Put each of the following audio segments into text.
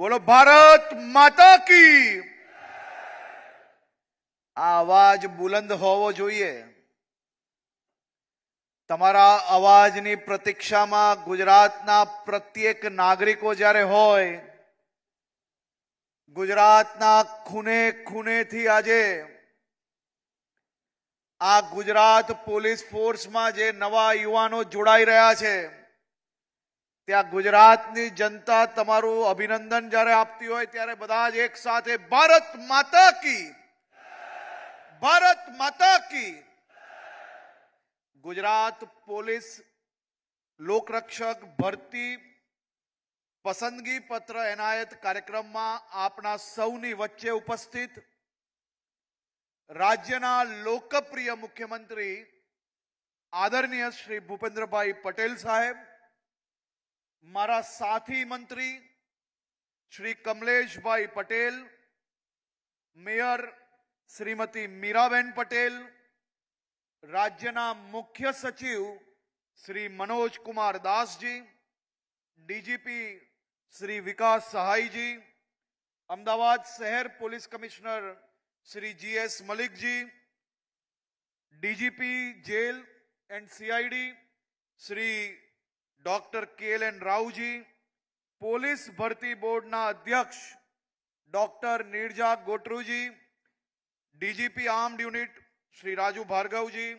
बोलो भारत माता की। આ અવાજ બુલંદ હોવો જોઈએ. તમારા અવાજની પ્રતીક્ષામાં ગુજરાતના પ્રત્યેક નાગરિકો જ્યારે હોય, ગુજરાતના ખૂણે ખૂણેથી આજે આ ગુજરાત પોલીસ ફોર્સમાં જે નવા યુવાનો જોડાઈ રહ્યા છે, ત્યાં ગુજરાતની જનતા તમારું અભિનંદન જ્યારે આપતી હોય ત્યારે બધા જ એક સાથે ભારત માતા કી, ભારત માતા કી. ગુજરાત પોલીસ લોકરક્ષક ભરતી પસંદગી પત્ર એનાયત કાર્યક્રમમાં આપના સૌની વચ્ચે ઉપસ્થિત રાજ્યના લોકપ્રિય મુખ્યમંત્રી આદરણીય શ્રી ભૂપેન્દ્રભાઈ પટેલ સાહેબ, મારા સાથી મંત્રી શ્રી કમલેશભાઈ પટેલ, મેયર શ્રીમતી મીરાબેન પટેલ, રાજ્યના મુખ્ય સચિવ શ્રી મનોજ કુમાર દાસજી, ડીજીપી શ્રી વિકાસ સહાયજી, અમદાવાદ શહેર police commissioner Shri GS Malikji, DGP jail and CID Shri doctor KLN Raoji, police ભરતી બોર્ડના અધ્યક્ષ doctor Neerja Gotruji, DGP armed unit Shri Raju Bhargavji,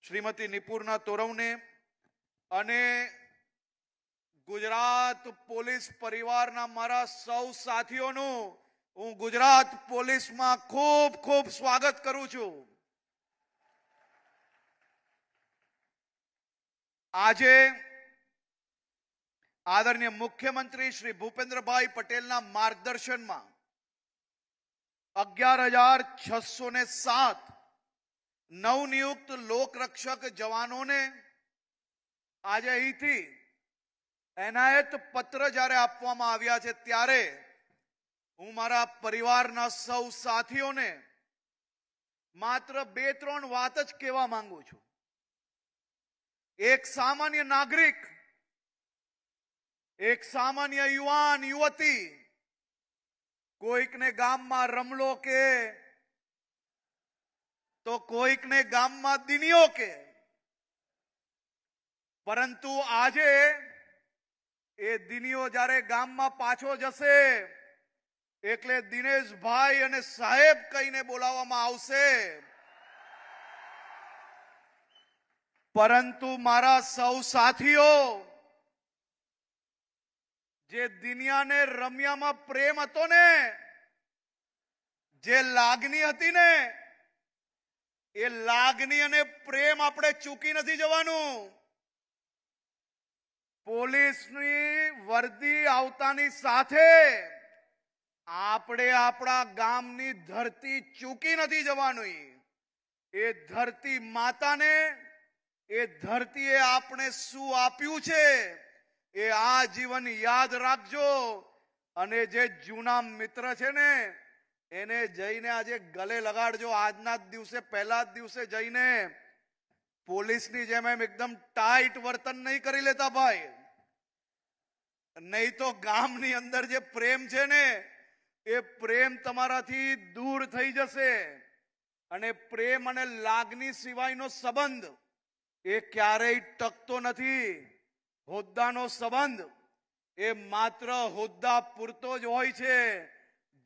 Shrimati Nipurna Torvane અને ગુજરાત પોલીસ પરિવારના મારા સૌ સાથીઓનું હું ગુજરાત પોલીસમાં ખૂબ ખૂબ સ્વાગત કરું છું. આજે આદરણીય મુખ્યમંત્રી શ્રી ભૂપેન્દ્રભાઈ પટેલના માર્ગદર્શનમાં 11,607 નવનિયુક્ત લોકરક્ષક જવાનોને આજે અહીંથી એનાયત પત્ર જ્યારે આપવામાં આવ્યા છે, ત્યારે હું મારા પરિવારના સૌ સાથીઓને માત્ર 2-3 વાત જ કહેવા માંગુ છું. એક સામાન્ય નાગરિક, એક સામાન્ય યુવાન યુવતી કોઈકને ગામમાં રમલો કે તો કોઈકને ગામમાં દિનિયો કે, પરંતુ આજે એ દિનિયો જ્યારે ગામમાં પાછો જશે એટલે દિનેશભાઈ અને સાહેબ કહીને બોલાવવામાં આવશે. પરંતુ મારા સૌ સાથીઓ, જે દિનિયાને રમ્યામાં પ્રેમ હતો ને, જે લાગણી હતી ને, એ લાગણી અને પ્રેમ આપણે ચૂકી નથી જવાનું. પોલીસની વર્દી આવતાની સાથે આપણે આપણા ગામની ધરતી ચૂકી નથી જવાનું. એ ધરતી માતાને, એ ધરતીએ આપણે શું આપ્યું છે એ આ જીવન યાદ રાખજો. અને જે જૂના મિત્ર છે ને, એને જઈને આજે ગલે લગાડજો. આજના જ દિવસે, પહેલા જ દિવસે જઈને પોલીસની જેમ એમ એકદમ ટાઈટ વર્તન નહીં કરી લેતા ભાઈ, નહીં તો ગામની અંદર જે પ્રેમ છે ને, એ પ્રેમ તમારાથી દૂર થઈ જશે. અને પ્રેમ અને લાગણી સિવાયનો સંબંધ એ ક્યારેય ટકતો નથી. હોદ્દાનો સંબંધ એ માત્ર હોદ્દા પૂરતો જ હોય છે.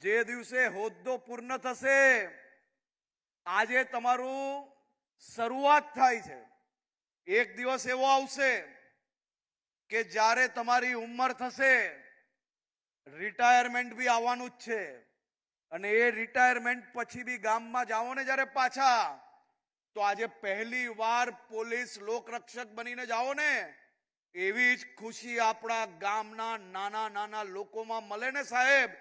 જે દિવસે હોદ્દો પૂર્ણ થશે, આજે તમારું શરૂઆત થાય છે. એક દિવસ એવો આવશે કે જ્યારે તમારી ઉંમર થશે, રિટાયરમેન્ટ બી આવવાનું જ છે. અને એ રિટાયરમેન્ટ પછી બી ગામમાં જાઓ ને જ્યારે પાછા, તો આજે પહેલી વાર પોલીસ લોકરક્ષક બનીને જાઓ ને, એવી જ ખુશી આપણા ગામના નાના નાના લોકોમાં મળે ને સાહેબ,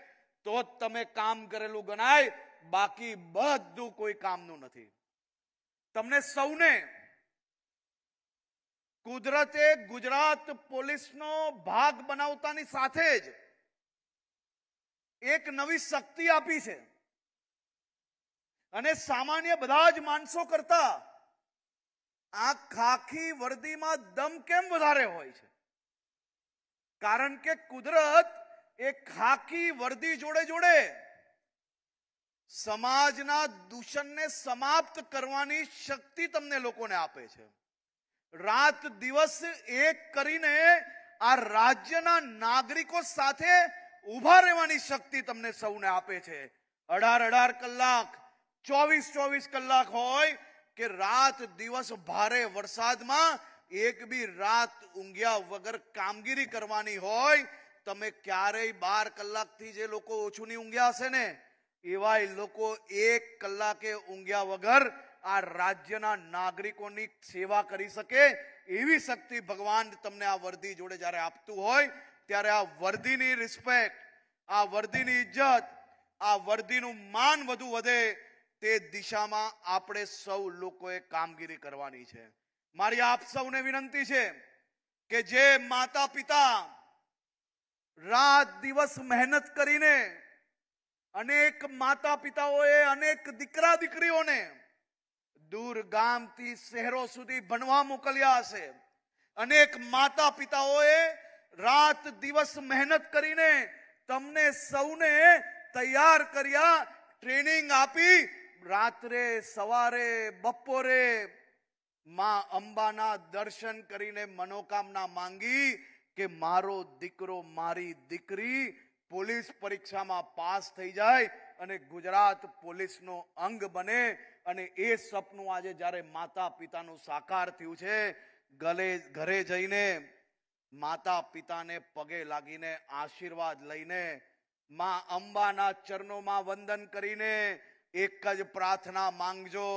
તો જ તમે કામ કરેલું ગણાય. બાકી બધું કોઈ કામનું નથી. તમને સૌને કુદરતે ગુજરાત પોલીસનો ભાગ બનાવતાની સાથે જ એક નવી શક્તિ આપી છે. અને સામાન્ય બધા જ માણસો કરતા આ ખાખી વર્દીમાં દમ કેમ વધારે હોય છે? કારણ કે કુદરત એ ખાકી વર્દી જોડે જોડે સમાજના દૂષણને સમાપ્ત કરવાની શક્તિ તમને લોકોને આપે છે. રાત દિવસ એક કરીને આ રાજ્યના નાગરિકો સાથે ઉભા રહેવાની શક્તિ તમને સૌને આપે છે. 18 કલાક 24 કલાક હોય કે રાત દિવસ ભારે વરસાદમાં એક બી રાત ઊંઘ્યા વગર કામગીરી કરવાની હોય. તમે ક્યારેય 12 કલાકથી જે લોકો ઓછું નહીં ઊંઘ્યા હશે ને એવાય લોકો 1 કલાકે ઊંઘ્યા વગર આ રાજ્યના નાગરિકોની સેવા કરી શકે એવી શક્તિ ભગવાન તમને આ વર્દી જોડે જ્યારે આપતું હોય ત્યારે આ વર્દીની રિસ્પેક્ટ, આ વર્દીની ઇજ્જત, આ વર્દીનું માન વધુ વધે તે દિશામાં આપણે સૌ લોકોએ કામગીરી કરવાની છે. મારી આપ સૌને વિનંતી છે કે જે માતા પિતા રાત દિવસ મહેનત કરીને અનેક માતા પિતાઓએ અનેક દીકરા દીકરીઓને દૂર ગામથી શહેરો સુધી ભણવા મોકલ્યા હશે. અનેક માતા પિતાઓએ રાત દિવસ મહેનત કરીને તમને સૌને તૈયાર કર્યા, ટ્રેનિંગ આપી, રાત્રે સવારે બપોરે માં અંબાના દર્શન કરીને મનોકામના માંગી કે મારો દીકરો મારી દીકરી પોલીસ પરીક્ષામાં પાસ થઈ જાય અને ગુજરાત પોલીસનો અંગ બને. અને એ સપનું આજે જ્યારે માતા પિતાનું સાકાર થયું છે, ઘરે જઈને માતા પિતાને પગે લાગીને આશીર્વાદ લઈને માં અંબાના ચરણોમાં વંદન કરીને એક જ પ્રાર્થના માંગજો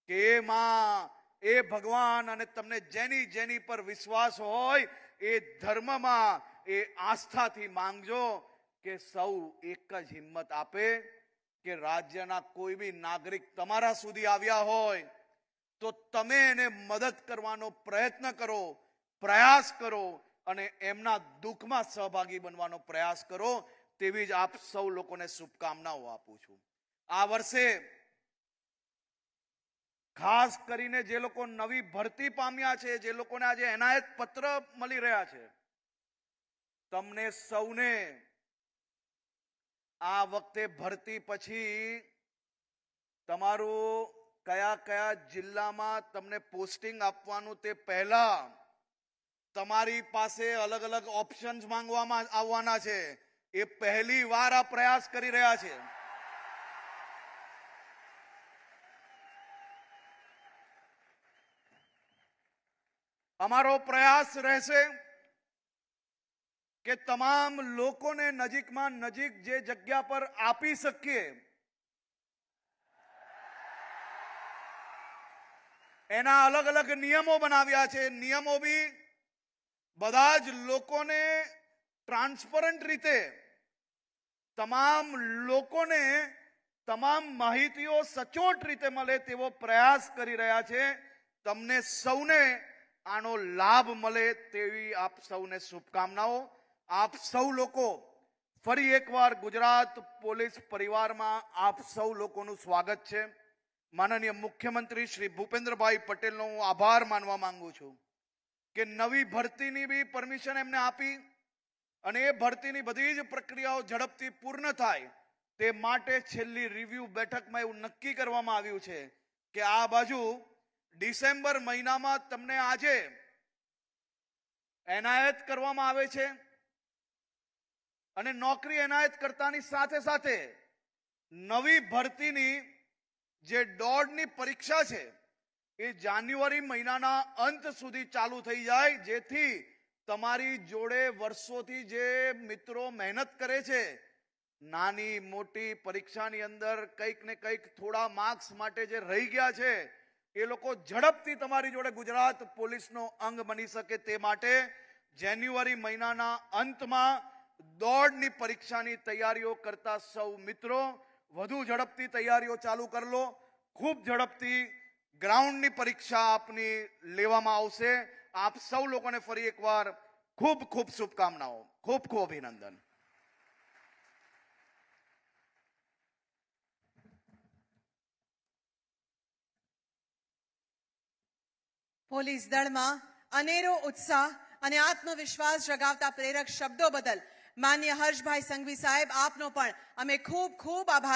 કે માં એ ભગવાન અને તમને જેની જેની પર વિશ્વાસ હોય એ ધર્મમાં એ આસ્થાથી માંગજો કે સૌ એક જ હિંમત આપે કે રાજ્યના કોઈ બી નાગરિક તમારા સુધી આવ્યા હોય તો તમે એને મદદ કરવાનો પ્રયત્ન કરો, પ્રયાસ કરો અને એમના દુઃખમાં સહભાગી બનવાનો પ્રયાસ કરો. તેવી જ આપ સૌ લોકોને શુભકામનાઓ આપું છું. આ વર્ષે ખાસ કરીને જે લોકો નવી ભરતી પામ્યા છે, જે લોકોને આજે એનાયત પત્ર મળી રહ્યા છે, તમને સૌને આ વખતે ભરતી પછી તમારું કયા કયા જિલ્લામાં તમને પોસ્ટિંગ આપવાનું તે પહેલા તમારી પાસે અલગ અલગ ઓપ્શન્સ માંગવામાં આવવાના છે. એ પહેલી વાર આ પ્રયાસ કરી રહ્યા છે. અમારો પ્રયાસ રહેશે કે તમામ લોકોને નજીકમાં નજીક જે જગ્યા પર આપી શકીએ એના અલગ અલગ નિયમો બનાવ્યા છે. નિયમો બી બધા જ લોકોને ટ્રાન્સપરન્ટ રીતે તમામ લોકોને તમામ માહિતીઓ સચોટ રીતે મળે તેવો પ્રયાસ કરી રહ્યા છે. તમને સૌને આનો લાભ મળે તેવી આપ સૌને શુભકામનાઓ. આપ સૌ લોકો ફરી એકવાર ગુજરાત પોલીસ પરિવારમાં આપ સૌ લોકોનું સ્વાગત છે. માનનીય મુખ્યમંત્રી શ્રી ભૂપેન્દ્રભાઈ પટેલનો હું આભાર માનવા માંગુ છું કે નવી ભરતીની બી પરમિશન એમને આપી અને એ ભરતીની બધી જ પ્રક્રિયાઓ ઝડપથી પૂર્ણ થાય તે માટે છેલ્લી રિવ્યુ બેઠકમાં એવું નક્કી કરવામાં આવ્યું છે કે આ બાજુ ડિસેમ્બર મહિનામાં તમને આજે એનાયત કરવામાં આવે છે અને નોકરી એનાયત કરતાની સાથે સાથે નવી ભરતીની જે દોડની પરીક્ષા છે એ જાન્યુઆરી મહિનાના અંત સુધી ચાલુ થઈ જાય, જેથી તમારી જોડે વર્ષોથી જે મિત્રો મહેનત કરે છે નાની મોટી પરીક્ષાની અંદર કંઈક ને કંઈક થોડા માર્ક્સ માટે જે રહી ગયા છે એ લોકો ઝડપથી તમારી જોડે ગુજરાત પોલીસનો અંગ બની શકે તે માટે જાન્યુઆરી મહિનાના અંતમાં દોડની પરીક્ષાની તૈયારીઓ કરતા સૌ મિત્રો વધુ ઝડપથી તૈયારીઓ ચાલુ કરી લો. ખૂબ ઝડપથી ગ્રાઉન્ડની પરીક્ષા આપની લેવામાં આવશે. આપ સૌ લોકોને ફરી એકવાર ખૂબ ખૂબ શુભકામનાઓ, ખૂબ ખૂબ અભિનંદન. પોલીસ દળમાં અનેરો ઉત્સાહ અને આત્મવિશ્વાસ જગાવતા પ્રેરક શબ્દો બદલ માન્ય હર્ષભાઈ સંઘવી સાહેબ, આપનો પણ અમે ખૂબ ખૂબ આભાર